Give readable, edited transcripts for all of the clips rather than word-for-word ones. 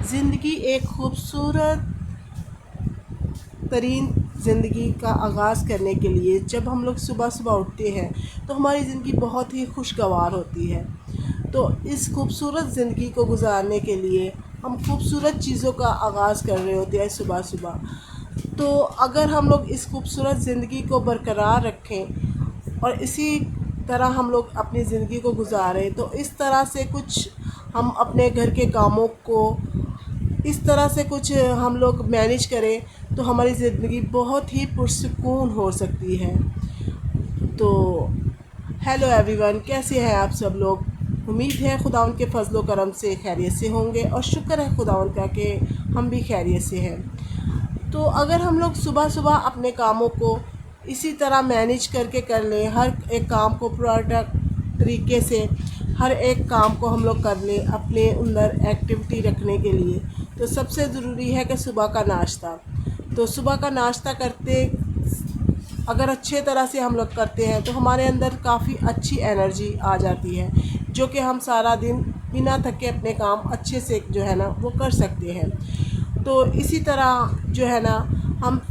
ज़िंदगी एक खूबसूरत तरीन ज़िंदगी का आगाज़ करने के लिए जब हम लोग सुबह सुबह उठते हैं तो हमारी ज़िंदगी बहुत ही खुशगवार होती है। तो इस खूबसूरत ज़िंदगी को गुजारने के लिए हम खूबसूरत चीज़ों का आगाज़ कर रहे होते हैं सुबह सुबह। तो अगर हम लोग इस खूबसूरत ज़िंदगी को बरकरार रखें और इसी तरह हम लोग अपनी ज़िंदगी को गुजारें, तो इस तरह से कुछ हम अपने घर के कामों को इस तरह से कुछ हम लोग मैनेज करें तो हमारी ज़िंदगी बहुत ही पुरसुकून हो सकती है। तो हेलो एवरीवन, कैसे हैं आप सब लोग? उम्मीद है खुदावंद के फजलो करम से खैरियत से होंगे और शुक्र है खुदावंद का कि हम भी खैरियत से हैं। तो अगर हम लोग सुबह सुबह अपने कामों को इसी तरह मैनेज करके कर लें, हर एक काम को प्रोडक्ट तरीके से हर एक काम को हम लोग कर लें अपने अंदर एक्टिविटी रखने के लिए, तो सबसे ज़रूरी है कि सुबह का नाश्ता। तो सुबह का नाश्ता करते अगर अच्छे तरह से हम लोग करते हैं तो हमारे अंदर काफ़ी अच्छी एनर्जी आ जाती है, जो कि हम सारा दिन बिना थके अपने काम अच्छे से जो है ना वो कर सकते हैं। तो इसी तरह जो है ना हम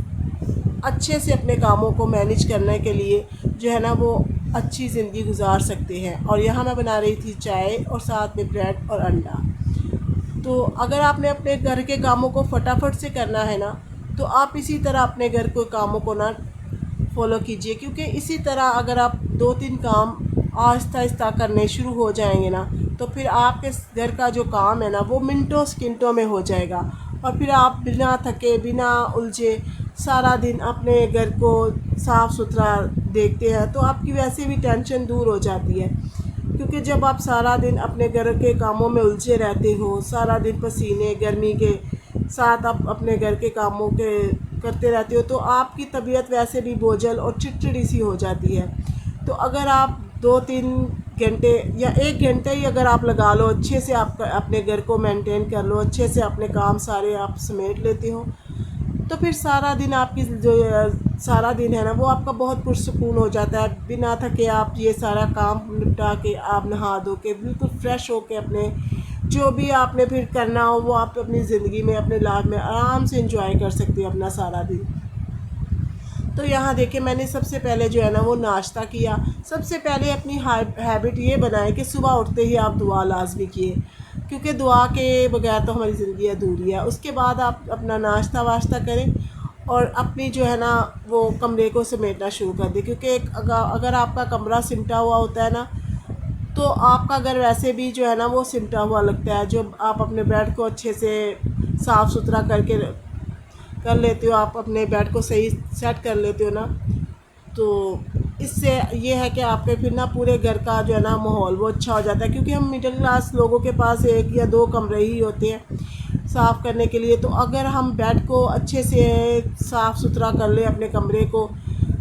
अच्छे से अपने कामों को मैनेज करने के लिए जो है ना वो अच्छी ज़िंदगी गुजार सकते हैं। और यहाँ मैं बना रही थी चाय और साथ में ब्रेड और अंडा। तो अगर आपने अपने घर के कामों को फटाफट से करना है ना, तो आप इसी तरह अपने घर के कामों को ना फॉलो कीजिए, क्योंकि इसी तरह अगर आप 2-3 काम आहिस्ता आहिस्ता करने शुरू हो जाएंगे ना, तो फिर आपके घर का जो काम है ना वो मिनटों सेकंडों में हो जाएगा और फिर आप बिना थके बिना उलझे सारा दिन अपने घर को साफ़ सुथरा देखते हैं, तो आपकी वैसे भी टेंशन दूर हो जाती है। क्योंकि जब आप सारा दिन अपने घर के कामों में उलझे रहते हो, सारा दिन पसीने गर्मी के साथ आप अपने घर के कामों के करते रहते हो, तो आपकी तबीयत वैसे भी बोझल और चिड़चिड़ी सी हो जाती है। तो अगर आप 2-3 घंटे या 1 घंटे ही अगर आप लगा लो, अच्छे से आप अपने घर को मेंटेन कर लो, अच्छे से अपने काम सारे आप समेट लेते हो, तो फिर सारा दिन आपकी जो सारा दिन है ना वो आपका बहुत पुरसुकून हो जाता है। बिना थके आप ये सारा काम निपटा के आप नहा धो के बिल्कुल फ्रेश हो के अपने जो भी आपने फिर करना हो वो आप अपनी ज़िंदगी में अपने लाइफ में आराम से इंजॉय कर सकते हो अपना सारा दिन। तो यहाँ देखिए मैंने सबसे पहले जो है ना वो नाश्ता किया। सबसे पहले अपनी हैबिट ये बनाए कि सुबह उठते ही आप दुआ लाजमी किए, क्योंकि दुआ के बगैर तो हमारी ज़िंदगी अधूरी है। उसके बाद आप अपना नाश्ता वाश्ता करें और अपनी जो है ना वो कमरे को समेटना शुरू कर दें, क्योंकि अगर आपका कमरा सिमटा हुआ होता है ना, तो आपका घर वैसे भी जो है ना वो सिमटा हुआ लगता है। जो आप अपने बेड को अच्छे से साफ़ सुथरा करके कर लेते हो, आप अपने बेड को सही सेट कर लेते हो ना, तो इससे ये है कि आपके फिर ना पूरे घर का जो है ना माहौल वो अच्छा हो जाता है। क्योंकि हम मिडिल क्लास लोगों के पास 1 या 2 कमरे ही होते हैं साफ़ करने के लिए। तो अगर हम बेड को अच्छे से साफ़ सुथरा कर ले अपने कमरे को,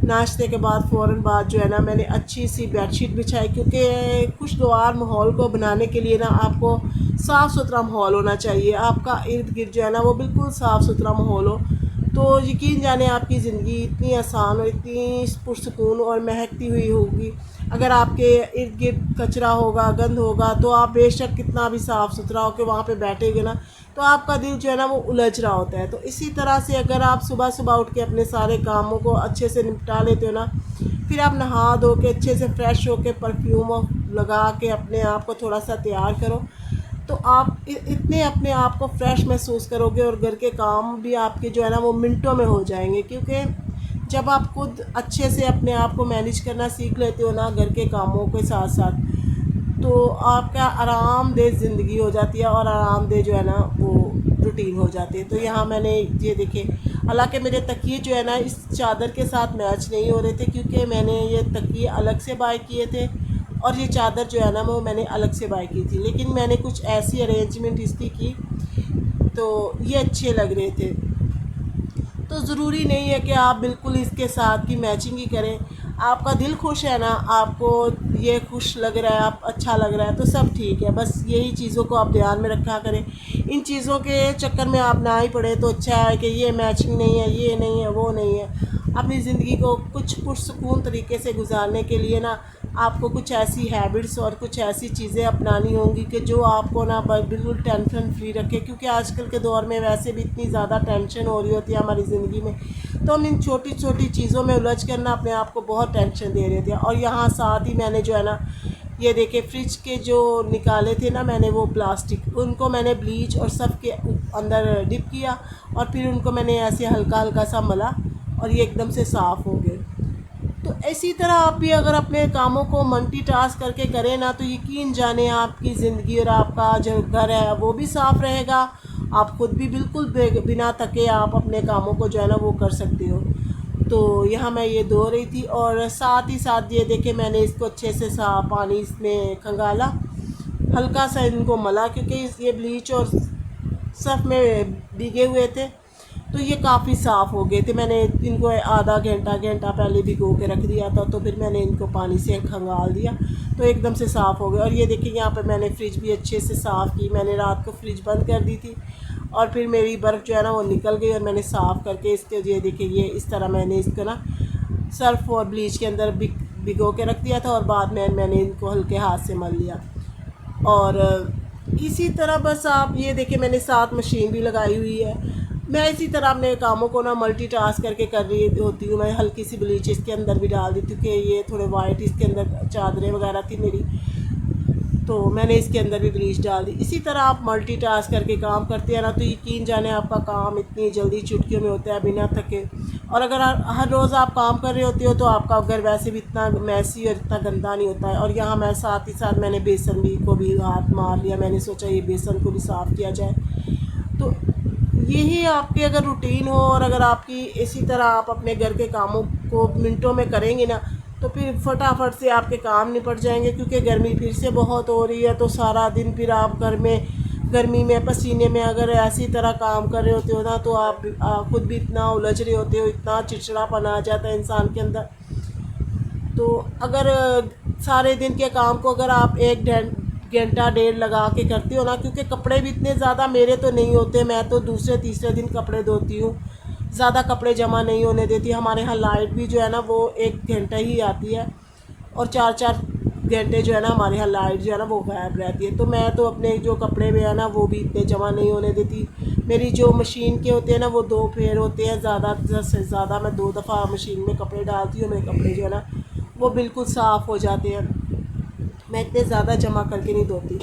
नाश्ते के बाद फ़ौरन बाद जो है ना मैंने अच्छी सी बेडशीट बिछाई, क्योंकि खुशगवार माहौल को बनाने के लिए ना आपको साफ़ सुथरा माहौल होना चाहिए। आपका इर्द गिर्द जो है ना वो बिल्कुल साफ़ सुथरा माहौल हो, तो यकीन जाने आपकी ज़िंदगी इतनी आसान और इतनी पुरसुकून और महकती हुई होगी। अगर आपके इर्द गिर्द कचरा होगा, गंद होगा, तो आप बेशक कितना भी साफ़ सुथरा हो के वहाँ पे बैठेंगे ना, तो आपका दिल जो है ना वो उलझ रहा होता है। तो इसी तरह से अगर आप सुबह सुबह उठ के अपने सारे कामों को अच्छे से निपटा लेते हो ना, फिर आप नहा धो के अच्छे से फ़्रेश हो के परफ्यूम लगा के अपने आप को थोड़ा सा तैयार करो, तो आप इतने अपने आप को फ्रेश महसूस करोगे और घर के काम भी आपके जो है ना वो मिनटों में हो जाएंगे। क्योंकि जब आप खुद अच्छे से अपने आप को मैनेज करना सीख लेते हो ना घर के कामों के साथ साथ, तो आपका आरामदेह ज़िंदगी हो जाती है और आरामदेह जो है ना वो रूटीन हो जाती है। तो यहाँ मैंने ये देखे, हालांकि मेरे तकिए जो है ना इस चादर के साथ मैच नहीं हो रहे थे, क्योंकि मैंने ये तकिए अलग से बाय किए थे और ये चादर जो है ना वो मैंने अलग से बाय की थी। लेकिन मैंने कुछ ऐसी अरेंजमेंट इसकी की तो ये अच्छे लग रहे थे। तो ज़रूरी नहीं है कि आप बिल्कुल इसके साथ की मैचिंग ही करें। आपका दिल खुश है ना, आपको ये खुश लग रहा है, आप अच्छा लग रहा है, तो सब ठीक है। बस यही चीज़ों को आप ध्यान में रखा करें। इन चीज़ों के चक्कर में आप ना ही पड़े तो अच्छा है कि ये मैचिंग नहीं है, ये नहीं है, वो नहीं है। अपनी ज़िंदगी को कुछ पुरसुकून तरीके से गुजारने के लिए ना आपको कुछ ऐसी हैबिट्स और कुछ ऐसी चीज़ें अपनानी होंगी कि जो आपको ना बिल्कुल टेंशन फ्री रखे, क्योंकि आजकल के दौर में वैसे भी इतनी ज़्यादा टेंशन हो रही होती है हमारी ज़िंदगी में। तो हम इन छोटी छोटी चीज़ों में उलझ कर ना अपने आप को बहुत टेंशन दे रहे थे। और यहाँ साथ ही मैंने जो है ना, ये देखे फ्रिज के जो निकाले थे ना मैंने वो प्लास्टिक, उनको मैंने ब्लीच और सर्फ के अंदर डिप किया और फिर उनको मैंने ऐसे हल्का हल्का सा मला और ये एकदम से साफ़ हो गए। तो इसी तरह आप भी अगर अपने कामों को मल्टीटास्क करके करें ना, तो यकीन जाने आपकी ज़िंदगी और आपका जो घर है वो भी साफ़ रहेगा। आप खुद भी बिल्कुल बिना थके आप अपने कामों को जो है ना वो कर सकते हो। तो यहाँ मैं ये धो रही थी और साथ ही साथ ये देखे मैंने इसको अच्छे से साफ पानी इसमें खंगाला, हल्का सा इनको मला, क्योंकि ये ब्लीच और सर्फ में भीगे हुए थे तो ये काफ़ी साफ़ हो गए थे। मैंने इनको आधा घंटा पहले भिगो के रख दिया था, तो फिर मैंने इनको पानी से खंगाल दिया तो एकदम से साफ़ हो गए। और ये देखिए यहाँ पे मैंने फ्रिज भी अच्छे से साफ़ की। मैंने रात को फ्रिज बंद कर दी थी और फिर मेरी बर्फ़ जो है ना वो निकल गई और मैंने साफ़ करके इसके ये देखिए ये इस तरह मैंने इसको ना सर्फ और ब्लीच के अंदर भिगो के रख दिया था और बाद में मैंने इनको हल्के हाथ से मल लिया। और इसी तरह बस आप ये देखिए मैंने साथ मशीन भी लगाई हुई है। मैं इसी तरह अपने कामों को ना मल्टीटास्क करके कर रही होती हूँ। मैं हल्की सी ब्लीच इसके अंदर भी डाल देती हूँ कि ये थोड़े वाइट इसके अंदर चादरें वगैरह थी मेरी, तो मैंने इसके अंदर भी ब्लीच डाल दी। इसी तरह आप मल्टीटास्क करके काम करते हैं ना, तो यकीन जाने आपका काम इतनी जल्दी चुटकियों में होता है बिना थके। और अगर हर रोज़ आप काम कर रहे होते हो तो आपका घर वैसे भी इतना मैसी और इतना गंदा नहीं होता है। और यहाँ मैं साथ ही साथ मैंने बेसन भी को भी हाथ मार लिया। मैंने सोचा ये बेसन को भी साफ़ किया जाए। तो यही आपकी अगर रूटीन हो और अगर आपकी इसी तरह आप अपने घर के कामों को मिनटों में करेंगे ना, तो फिर फटाफट से आपके काम निपट जाएंगे। क्योंकि गर्मी फिर से बहुत हो रही है, तो सारा दिन फिर आप घर में गर्मी में पसीने में अगर ऐसी तरह काम कर रहे होते हो ना, तो आप खुद भी इतना उलझ रहे होते हो, इतना चिड़चिड़ापन आ जाता है इंसान के अंदर। तो अगर सारे दिन के काम को अगर आप एक घंटा डेढ़ लगा के करती हो ना, क्योंकि कपड़े भी इतने ज़्यादा मेरे तो नहीं होते, मैं तो दूसरे तीसरे दिन कपड़े धोती हूँ, ज़्यादा कपड़े जमा नहीं होने देती। हमारे यहाँ लाइट भी जो है ना वो 1 घंटा ही आती है और 4-4 घंटे जो है ना हमारे यहाँ लाइट जो है ना वो गायब रहती है। तो मैं तो अपने जो कपड़े में है ना वो भी इतने जमा नहीं होने देती। मेरी जो मशीन के होते हैं ना वो 2 फेर होते हैं, ज़्यादा से ज़्यादा मैं 2 दफ़ा मशीन में कपड़े डालती हूँ। मेरे कपड़े जो है ना वो बिल्कुल साफ़ हो जाते हैं, मैं इतने ज़्यादा जमा करके नहीं धोती।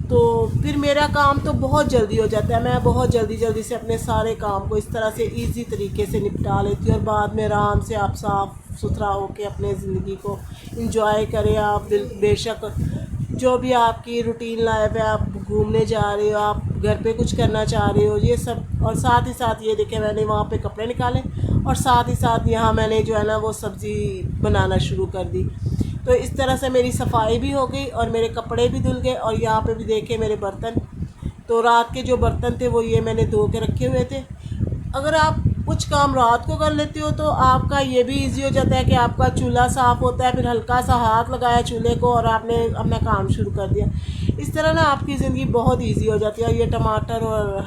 तो फिर मेरा काम तो बहुत जल्दी हो जाता है। मैं बहुत जल्दी से अपने सारे काम को इस तरह से इजी तरीके से निपटा लेती हूँ और बाद में आराम से आप साफ़ सुथरा होकर अपने ज़िंदगी को इंजॉय करें। आप बेशक जो भी आपकी रूटीन लाइफ है, आप घूमने जा रहे हो, आप घर पे कुछ करना चाह रहे हो, ये सब। और साथ ही साथ ये देखें मैंने वहाँ पे कपड़े निकाले और साथ ही साथ यहाँ मैंने जो है ना वो सब्ज़ी बनाना शुरू कर दी। तो इस तरह से मेरी सफाई भी हो गई और मेरे कपड़े भी धुल गए। और यहाँ पे भी देखे मेरे बर्तन, तो रात के जो बर्तन थे वो ये मैंने धो के रखे हुए थे। अगर आप कुछ काम रात को कर लेते हो तो आपका ये भी इजी हो जाता है कि आपका चूल्हा साफ़ होता है, फिर हल्का सा हाथ लगाया चूल्हे को और आपने अपना काम शुरू कर दिया। इस तरह ना आपकी ज़िंदगी बहुत ईजी हो जाती है। और ये टमाटर और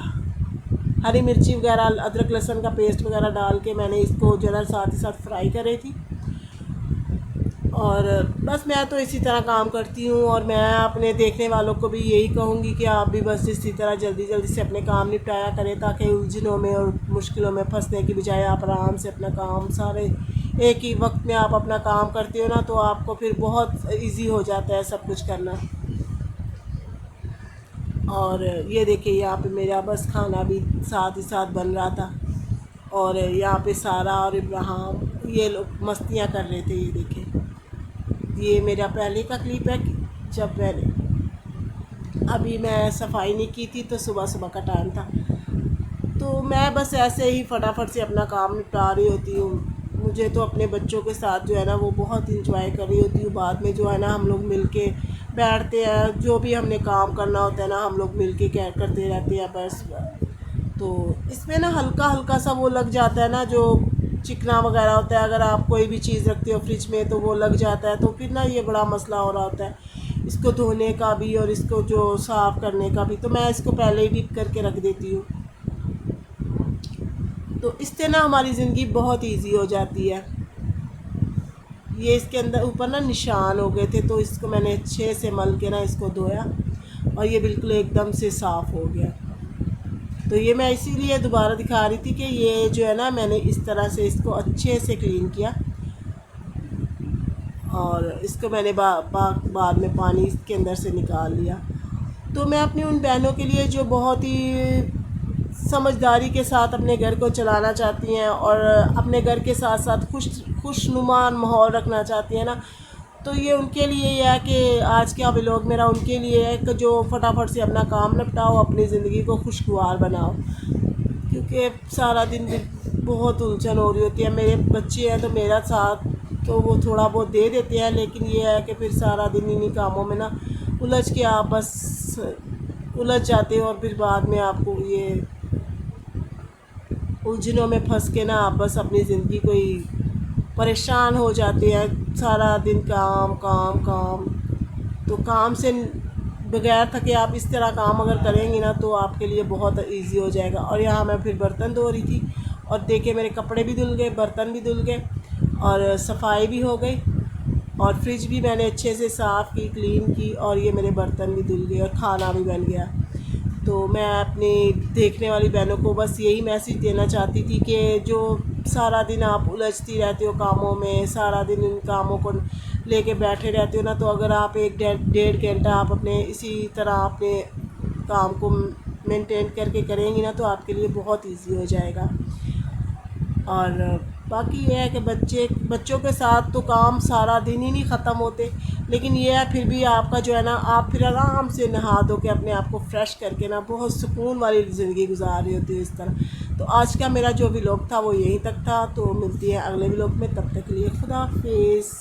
हरी मिर्ची वगैरह, अदरक लहसुन का पेस्ट वगैरह डाल के मैंने इसको जो है साथ ही साथ फ्राई कर रही थी। और बस मैं तो इसी तरह काम करती हूँ और मैं अपने देखने वालों को भी यही कहूँगी कि आप भी बस इसी तरह जल्दी से अपने काम निपटाया करें, ताकि उलझनों में और मुश्किलों में फंसने की बजाय आप आराम से अपना काम सारे एक ही वक्त में आप अपना काम करते हो ना, तो आपको फिर बहुत इजी हो जाता है सब कुछ करना। और ये देखिए यहाँ पे मेरा बस खाना भी साथ ही साथ बन रहा था और यहाँ पे सारा और इब्राहिम ये लोग मस्तियाँ कर रहे थे। ये देखिए ये मेरा पहले का क्लिप है जब मैंने अभी मैं सफाई नहीं की थी, तो सुबह का टाइम था। तो मैं बस ऐसे ही फटाफट से अपना काम निपटा रही होती हूँ। मुझे तो अपने बच्चों के साथ जो है ना वो बहुत इंजॉय कर रही होती हूँ। बाद में जो है ना हम लोग मिल के बैठते हैं, जो भी हमने काम करना होता है ना हम लोग मिल के क्या करते रहते हैं बस। तो इसमें ना हल्का सा वो लग जाता है ना, जो चिकना वगैरह होता है, अगर आप कोई भी चीज़ रखते हो फ्रिज में तो वो लग जाता है, तो फिर ना ये बड़ा मसला हो रहा होता है इसको धोने का भी और इसको जो साफ़ करने का भी। तो मैं इसको पहले ही डिप करके रख देती हूँ, तो इससे ना हमारी ज़िंदगी बहुत इजी हो जाती है। ये इसके अंदर ऊपर ना निशान हो गए थे, तो इसको मैंने अच्छे से मल के ना इसको धोया और ये बिल्कुल एकदम से साफ़ हो गया। तो ये मैं इसीलिए दोबारा दिखा रही थी कि ये जो है ना, मैंने इस तरह से इसको अच्छे से क्लीन किया और इसको मैंने बाद में पानी इसके अंदर से निकाल लिया। तो मैं अपनी उन बहनों के लिए जो बहुत ही समझदारी के साथ अपने घर को चलाना चाहती हैं और अपने घर के साथ साथ खुशनुमा माहौल रखना चाहती हैं ना, तो ये उनके लिए यह है कि आज का व्लॉग मेरा उनके लिए है कि जो फटाफट से अपना काम निपटाओ, अपनी ज़िंदगी को खुशगवार बनाओ, क्योंकि सारा दिन बहुत उलझन हो रही होती है। मेरे बच्चे हैं तो मेरा साथ तो वो थोड़ा बहुत दे देते हैं, लेकिन ये है कि फिर सारा दिन इन्हीं कामों में ना उलझ के आप बस उलझ जाते हो और फिर बाद में आपको ये उलझनों में फंस के ना आप बस अपनी ज़िंदगी को ही परेशान हो जाते हैं। सारा दिन काम काम काम, तो काम से बगैर थके आप इस तरह काम अगर करेंगी ना तो आपके लिए बहुत इजी हो जाएगा। और यहाँ मैं फिर बर्तन धो रही थी और देखिए मेरे कपड़े भी धुल गए, बर्तन भी धुल गए और सफाई भी हो गई और फ्रिज भी मैंने अच्छे से साफ़ की, क्लीन की और ये मेरे बर्तन भी धुल गए और खाना भी बन गया। तो मैं अपनी देखने वाली बहनों को बस यही मैसेज देना चाहती थी कि जो सारा दिन आप उलझती रहते हो कामों में, सारा दिन इन कामों को लेके बैठे रहते हो ना, तो अगर आप एक डेढ़ घंटा आप अपने इसी तरह अपने काम को मेंटेन करके करेंगी ना तो आपके लिए बहुत इजी हो जाएगा। और बाकी ये है कि बच्चों के साथ तो काम सारा दिन ही नहीं ख़त्म होते, लेकिन ये है फिर भी आपका जो है ना, आप फिर आराम से नहा धो के अपने आप को फ्रेश करके ना बहुत सुकून वाली ज़िंदगी गुजार रही होती है इस तरह। तो आज का मेरा जो व्लॉग था वो यहीं तक था। तो मिलती है अगले व्लॉग में, तब तक के लिए खुदा हाफिज़।